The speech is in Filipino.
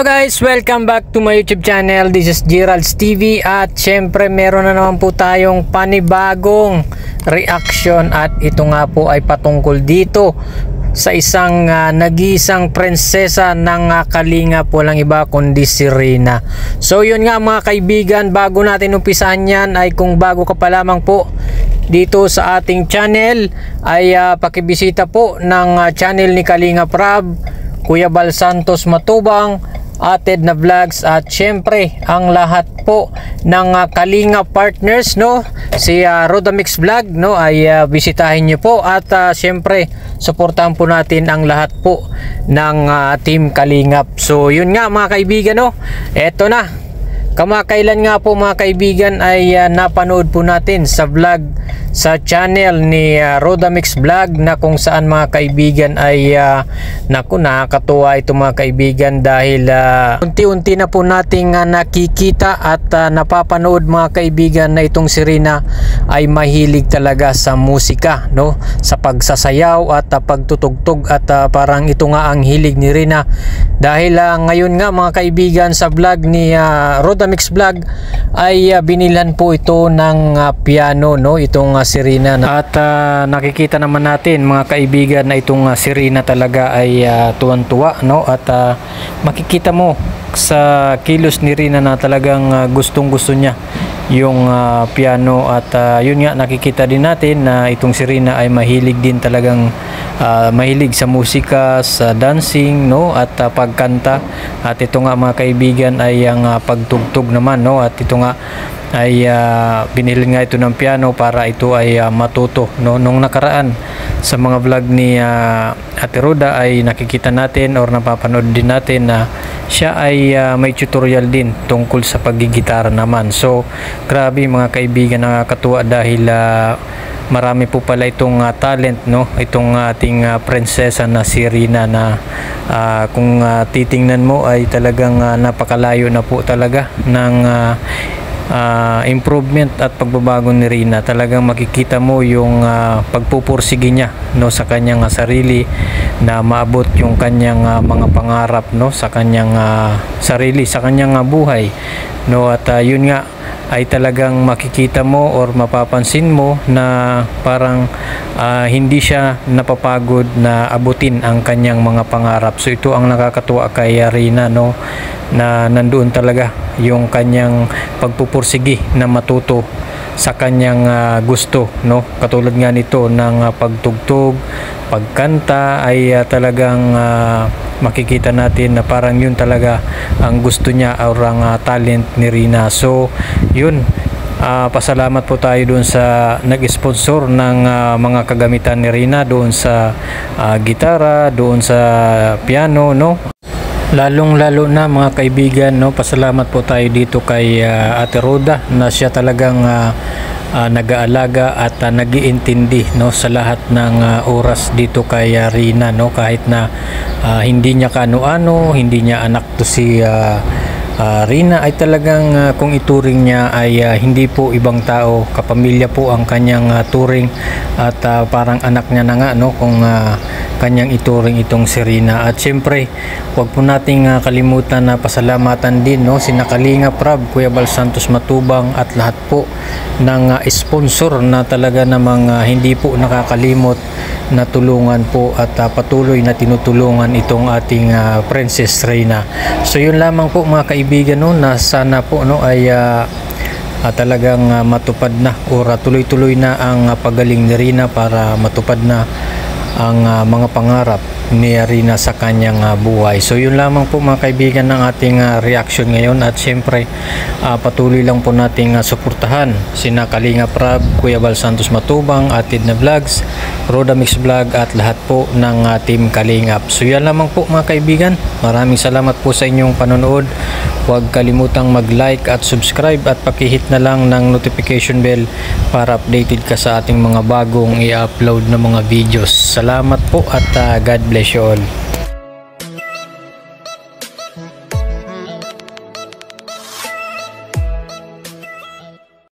Hello guys, welcome back to my YouTube channel. This is Gerald's TV at syempre meron na naman po tayong panibagong reaction at ito nga po ay patungkol dito sa isang nag-iisang prinsesa ng Kalinga, walang iba kundi si Rina. So yun nga mga kaibigan, bago natin umpisahan yan ay kung bago ka pa lamang po dito sa ating channel ay pakibisita po ng channel ni Kalinga Prab, Kuya Bal Santos Matubang, Ated na Vlogs at syempre ang lahat po ng Kalinga partners, no, si Rodamix Vlog, no, ay bisitahin niyo po at syempre suportahan po natin ang lahat po ng Team Kalingap. So yun nga mga kaibigan, no, eto na, kamakailan nga po mga kaibigan ay napanood po natin sa vlog sa channel ni Rodamix Vlog na kung saan mga kaibigan ay nakakatuwa ito mga kaibigan dahil unti-unti na po nating nakikita at napapanood mga kaibigan na itong si Rina ay mahilig talaga sa musika, no, sa pagsasayaw at pagtutugtog at parang ito nga ang hilig ni Rina dahil ngayon nga mga kaibigan sa vlog ni Rodamix Vlog ay binilhan po ito ng piano, no, itong si Rina at nakikita naman natin mga kaibigan na itong si Rina talaga ay tuwan-tuwa, no, at makikita mo sa kilos ni Rina na talagang gustong-gusto niya yung piano at yun nga nakikita din natin na itong si Rina ay mahilig din talagang mahilig sa musika, sa dancing, no, at pagkanta at ito nga mga kaibigan ay ang pagtugtog naman, no, at ito nga ay binili nga ito ng piano para ito ay matuto, no. Nung nakaraan sa mga vlog ni Ate Roda ay nakikita natin or napapanood din natin na siya ay may tutorial din tungkol sa paggigitara naman. So grabe mga kaibigan, nakakatuwa dahil marami po pala itong talent, no, itong ating prinsesa na si Rina na kung titingnan mo ay talagang napakalayo na po talaga ng improvement at pagbabago ni Rina. Talagang makikita mo yung pagpupursige niya, no, sa kanyang sarili na maabot yung kanyang mga pangarap, no, sa kanyang sarili, sa kanyang buhay, no, at yun nga ay talagang makikita mo or mapapansin mo na parang hindi siya napapagod na abutin ang kanyang mga pangarap. So ito ang nakakatuwa kay Rina, no, na nandoon talaga yung kanyang pagpupursige na matuto sa kanyang gusto, no, katulad nga nito ng pagtugtog, pagkanta ay talagang makikita natin na parang yun talaga ang gusto niya or ang talent ni Rina. So yun, pasalamat po tayo doon sa nag-sponsor ng mga kagamitan ni Rina doon sa gitara, doon sa piano, no. Lalong-lalo na mga kaibigan, no, pasalamat po tayo dito kay Ate Roda na siya talagang nag-aalaga at nag-iintindi, no, sa lahat ng oras dito kay Rina, no, kahit na hindi niya kaano-ano, hindi niya anak to si Rina ay talagang kung ituring niya ay hindi po ibang tao, kapamilya po ang kanyang turing at parang anak niya na nga, no, kung kanyang ituring itong si Rina. At syempre huwag po nating kalimutan na pasalamatan din, no, sina Kalinga Prab, Kuya Bal Santos Matubang at lahat po ng sponsor na talaga namang hindi po nakakalimot na tulungan po at patuloy na tinutulungan itong ating Princess Rina. So yun lamang po mga kaibigan, no, na sana po, no, ay talagang matupad na o tuloy-tuloy na ang pagaling ni Rina para matupad na ang mga pangarap ni Rina sa kanyang buhay. So yun lamang po mga kaibigan ng ating reaction ngayon at syempre patuloy lang po nating suportahan sina Kalinga Prab, Kuya Bal Santos Matubang, Ated na Vlogs, Rodamix Vlog at lahat po ng Team Kalingap. So yan lamang po mga kaibigan, maraming salamat po sa inyong panonood. Huwag kalimutang mag-like at subscribe at pakihit na lang ng notification bell para updated ka sa ating mga bagong i-upload na mga videos. Salamat po at God bless you all.